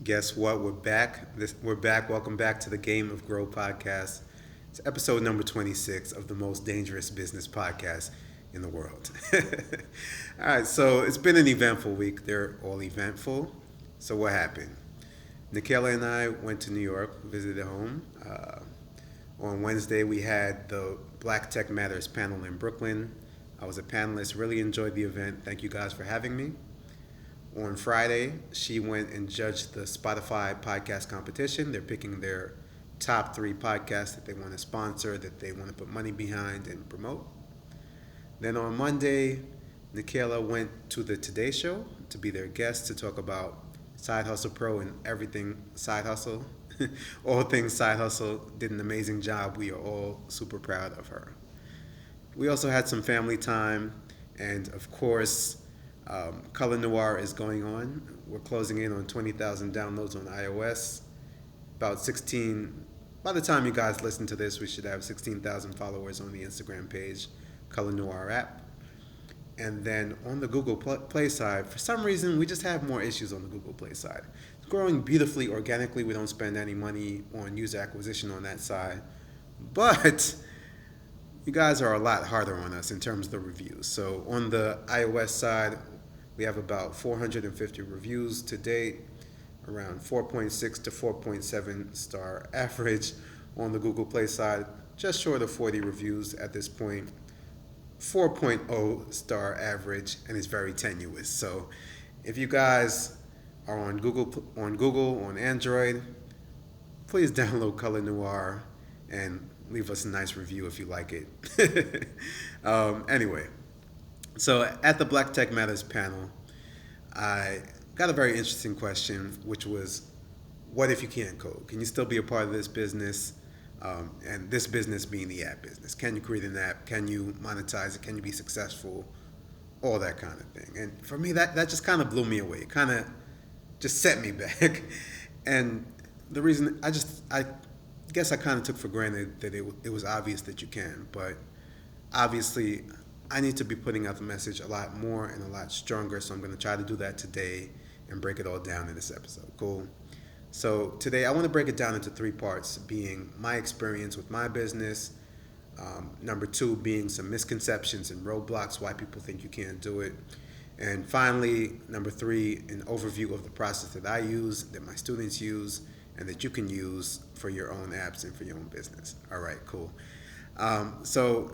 Guess what? We're back. We're back. Welcome back to the Game of Grow podcast. It's episode number 26 of the most dangerous business podcast in the world. All right, so it's been an eventful week. They're all eventful. So what happened? Nikela and I went to New York, visited home. On Wednesday, we had the Black Tech Matters panel in Brooklyn. I was a panelist. Really enjoyed the event. Thank you guys for having me. On Friday, she went and judged the Spotify podcast competition. They're picking their top 3 podcasts that they want to sponsor, that they want to put money behind and promote. Then on Monday, Nikela went to the Today Show to be their guest to talk about Side Hustle Pro and everything side hustle. All things side hustle. Did an amazing job. We are all super proud of her. We also had some family time, and of course, Color Noir is going on. We're closing in on 20,000 downloads on iOS. By the time you guys listen to this, we should have 16,000 followers on the Instagram page, Color Noir app. And then on the Google Play side, for some reason, we just have more issues on the Google Play side. It's growing beautifully organically. We don't spend any money on user acquisition on that side. But you guys are a lot harder on us in terms of the reviews. So on the iOS side, we have about 450 reviews to date, around 4.6 to 4.7 star average. On the Google Play side, just short of 40 reviews at this point, 4.0 star average, and it's very tenuous. So if you guys are on Google, on Android, please download Color Noir and leave us a nice review if you like it. Anyway. So at the Black Tech Matters panel, I got a very interesting question, which was, what if you can't code? Can you still be a part of this business? And this business being the app business. Can you create an app? Can you monetize it? Can you be successful? All that kind of thing. And for me, that just kind of blew me away. It kind of just set me back. And the reason, I guess I kind of took for granted that it was obvious that you can. But obviously, I need to be putting out the message a lot more and a lot stronger, so I'm going to try to do that today and break it all down in this episode. Cool? So today I want to break it down into 3 parts, being my experience with my business, number 2 being some misconceptions and roadblocks, why people think you can't do it, and finally, number 3, an overview of the process that I use, that my students use, and that you can use for your own apps and for your own business. All right, cool. So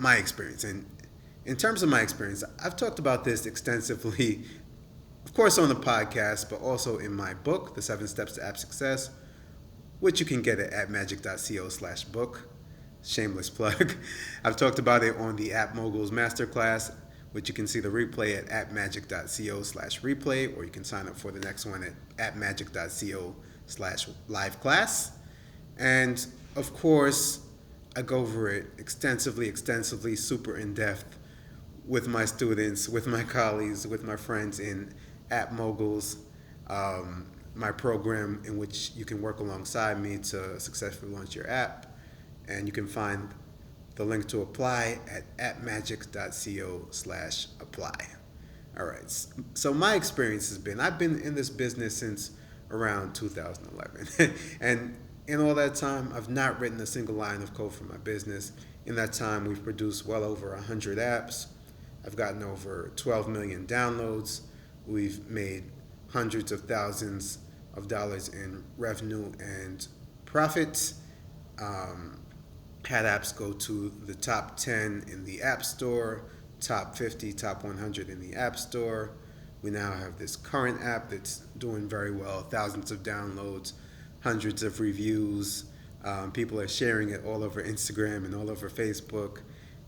my experience. And in terms of my experience, I've talked about this extensively, of course, on the podcast, but also in my book, The 7 Steps to App Success, which you can get at appmagic.co/book. Shameless plug. I've talked about it on the App Moguls Masterclass, which you can see the replay at appmagic.co/replay, or you can sign up for the next one at appmagic.co/liveclass. And of course, I go over it extensively, super in-depth with my students, with my colleagues, with my friends in App Moguls, my program in which you can work alongside me to successfully launch your app. And you can find the link to apply at appmagic.co/apply. All right. So my experience has been, I've been in this business since around 2011. And in all that time, I've not written a single line of code for my business. In that time, we've produced well over 100 apps. I've gotten over 12 million downloads. We've made hundreds of thousands of dollars in revenue and profits. Had apps go to the top 10 in the App Store, top 50, top 100 in the App Store. We now have this current app that's doing very well, thousands of downloads, hundreds of reviews. People are sharing it all over Instagram and all over Facebook.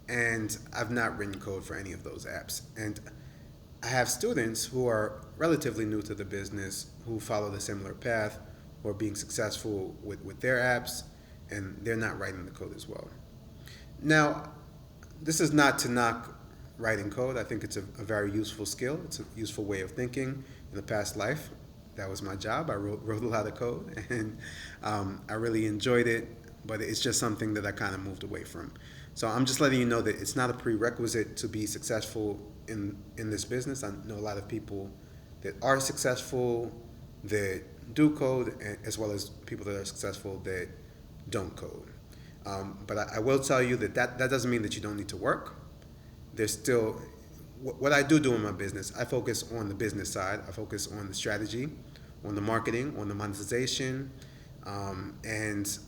And I've not written code for any of those apps. And I have students who are relatively new to the business, who follow the similar path, who are being successful with their apps, and they're not writing the code as well. Now, this is not to knock writing code. I think it's a very useful skill. It's a useful way of thinking. In the past life, that was my job. I wrote a lot of code, and I really enjoyed it, but it's just something that I kind of moved away from. So I'm just letting you know that it's not a prerequisite to be successful in this business. I know a lot of people that are successful, that do code, as well as people that are successful that don't code. But I will tell you that doesn't mean that you don't need to work. There's still, what I do in my business, I focus on the business side. I focus on the strategy, on the marketing, on the monetization, and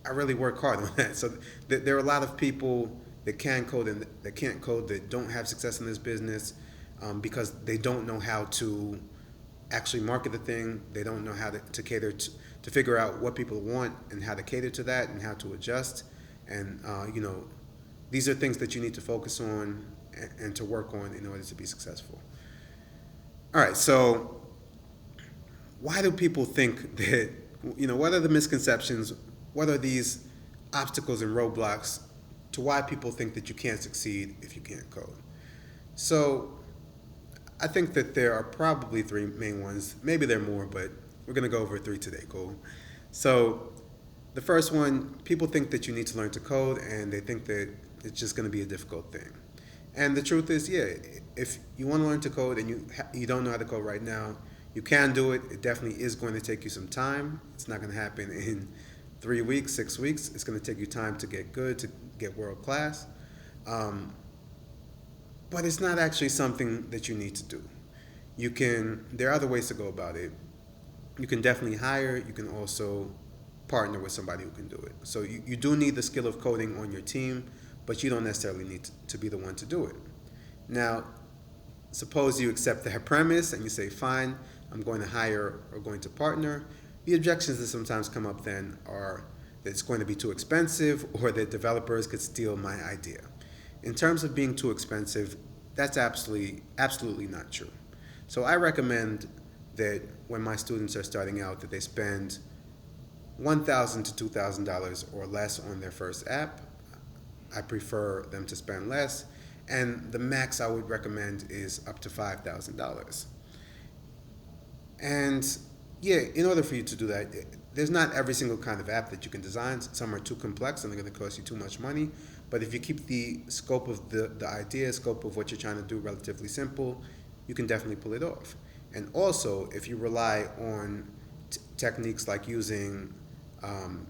I really work hard on that. So there are a lot of people that can code and that can't code, that don't have success in this business, because they don't know how to actually market the thing. They don't know how to cater to figure out what people want and how to cater to that and how to adjust. And these are things that you need to focus on and to work on in order to be successful. All right, so why do people think that, what are the misconceptions? What are these obstacles and roadblocks to why people think that you can't succeed if you can't code? So I think that there are probably three main ones. Maybe there are more, but we're going to go over three today, cool? So the first one, people think that you need to learn to code, and they think that it's just going to be a difficult thing. And the truth is, yeah, if you want to learn to code and you don't know how to code right now, you can do it. It definitely is going to take you some time. It's not going to happen in 3 weeks, 6 weeks. It's going to take you time to get good, to get world class. But it's not actually something that you need to do. There are other ways to go about it. You can definitely hire. You can also partner with somebody who can do it. So you do need the skill of coding on your team, but you don't necessarily need to be the one to do it. Now, suppose you accept that premise and you say, fine, I'm going to hire or going to partner. The objections that sometimes come up then are that it's going to be too expensive, or that developers could steal my idea. In terms of being too expensive, that's absolutely not true. So I recommend that when my students are starting out, that they spend $1,000 to $2,000 or less on their first app. I prefer them to spend less, and the max I would recommend is up to $5,000. And yeah, in order for you to do that, there's not every single kind of app that you can design. Some are too complex and they're going to cost you too much money. But if you keep the scope of the idea, scope of what you're trying to do relatively simple, you can definitely pull it off. And also, if you rely on techniques like using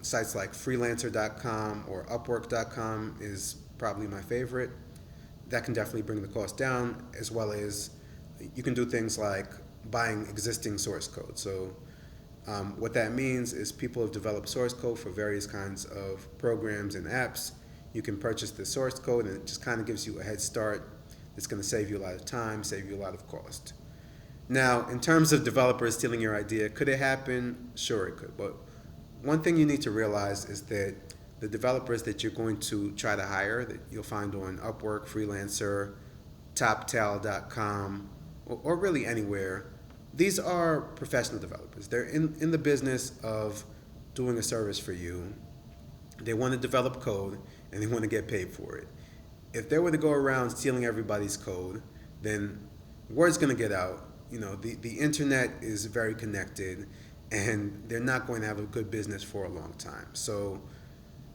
sites like freelancer.com or upwork.com is probably my favorite, that can definitely bring the cost down, as well as you can do things like buying existing source code. So what that means is people have developed source code for various kinds of programs and apps. You can purchase the source code, and it just kind of gives you a head start. It's going to save you a lot of time, save you a lot of cost. Now, in terms of developers stealing your idea, could it happen? Sure, it could. But one thing you need to realize is that the developers that you're going to try to hire, that you'll find on Upwork, Freelancer, TopTal.com, or really anywhere, these are professional developers. They're in the business of doing a service for you. They want to develop code, and they want to get paid for it. If they were to go around stealing everybody's code, then word's going to get out. The internet is very connected, and they're not going to have a good business for a long time. So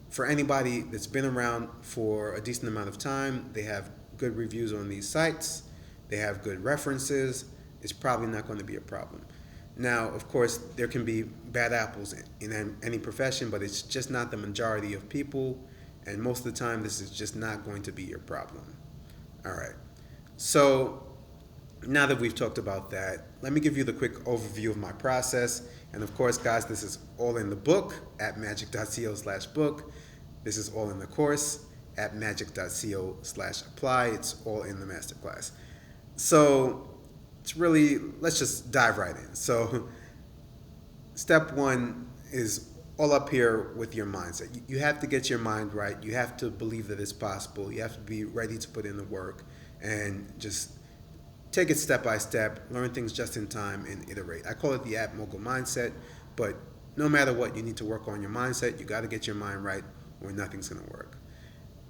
for anybody that's been around for a decent amount of time, they have good reviews on these sites, they have good references, it's probably not going to be a problem. Now, of course, there can be bad apples in any profession, but it's just not the majority of people, and most of the time this is just not going to be your problem. All right, so now that we've talked about that, let me give you the quick overview of my process. And of course, guys, this is all in the book at magic.co/book. This is all in the course at magic.co/apply. It's all in the masterclass. So let's just dive right in. So step one is all up here with your mindset. You have to get your mind right. You have to believe that it's possible. You have to be ready to put in the work and just take it step by step, learn things just in time, and iterate. I call it the App Mogul mindset, but no matter what, you need to work on your mindset. You got to get your mind right or nothing's going to work.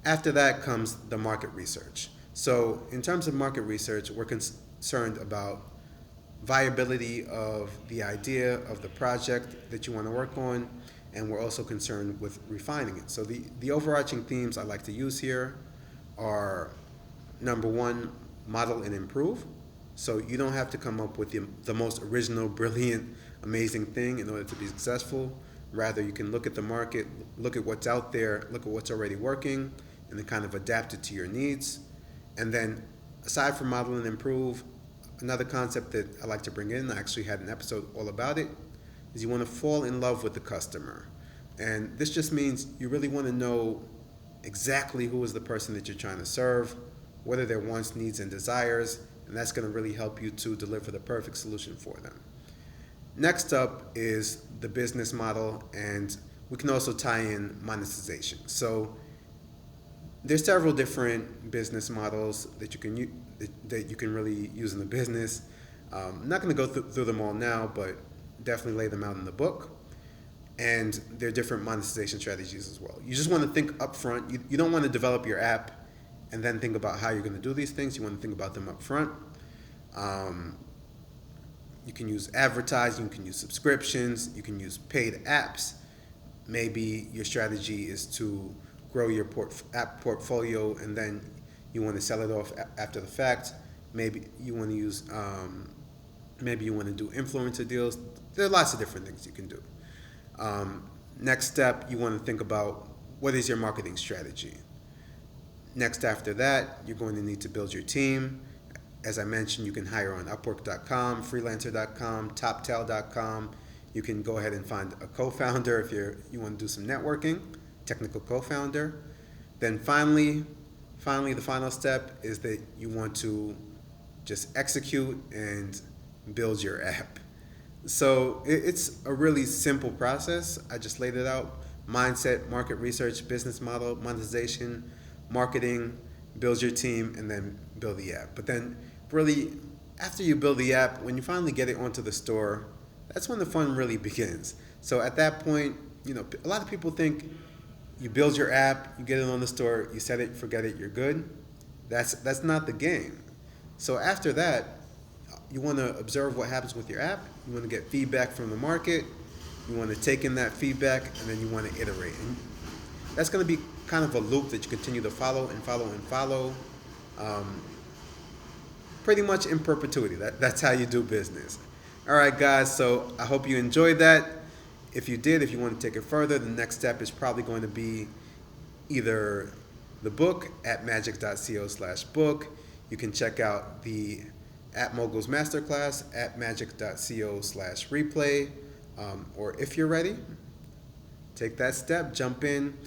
After that comes the market research. So in terms of market research, we're concerned about viability of the idea of the project that you want to work on, and we're also concerned with refining it. So the overarching themes I like to use here are, number one, model and improve. So you don't have to come up with the most original, brilliant amazing thing in order to be successful. Rather, you can look at the market, look at what's out there, look at what's already working, and then kind of adapt it to your needs. And then, aside from model and improve, another concept that I like to bring in, I actually had an episode all about it, is you want to fall in love with the customer. And this just means you really want to know exactly who is the person that you're trying to serve, what are their wants, needs, and desires, and that's going to really help you to deliver the perfect solution for them. Next up is the business model, and we can also tie in monetization. So there's several different business models that you can really use in the business. I'm not going to go through them all now, but definitely lay them out in the book. And there are different monetization strategies as well. You just want to think up front. You don't want to develop your app and then think about how you're going to do these things. You want to think about them up front. You can use advertising, you can use subscriptions, you can use paid apps. Maybe your strategy is to grow your app portfolio and then you want to sell it off after the fact. Maybe you want to use, maybe you want to do influencer deals. There are lots of different things you can do. Next step, you want to think about what is your marketing strategy. Next after that, you're going to need to build your team. As I mentioned, you can hire on Upwork.com, Freelancer.com, TopTal.com. You can go ahead and find a co-founder if you want to do some networking, technical co-founder. Then finally, the final step is that you want to just execute and build your app. So it's a really simple process. I just laid it out. Mindset, market research, business model, monetization, marketing, build your team, and then build the app. But then really, after you build the app, when you finally get it onto the store, that's when the fun really begins. So at that point, a lot of people think you build your app, you get it on the store, you set it, forget it, you're good. That's not the game. So after that, you want to observe what happens with your app. You want to get feedback from the market. You want to take in that feedback, and then you want to iterate. And that's going to be kind of a loop that you continue to follow and follow and follow, pretty much in perpetuity. That's how you do business. All right, guys, so I hope you enjoyed that. If you did, if you want to take it further, the next step is probably going to be either the book at magic.co/book. You can check out the App Moguls Masterclass at magic.co/replay. Or if you're ready, take that step, jump in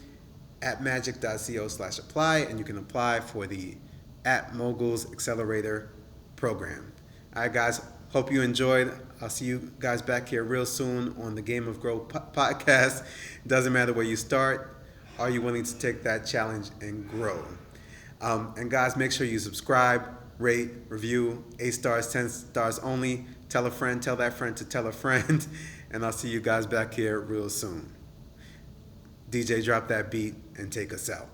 at magic.co/apply, and you can apply for the App Moguls Accelerator program. All right, guys, hope you enjoyed. I'll see you guys back here real soon on the Game of Grow podcast. Doesn't matter where you start. Are you willing to take that challenge and grow? And guys, make sure you subscribe, rate, review, 8 stars, 10 stars only. Tell a friend, tell that friend to tell a friend. And I'll see you guys back here real soon. DJ, drop that beat and take us out.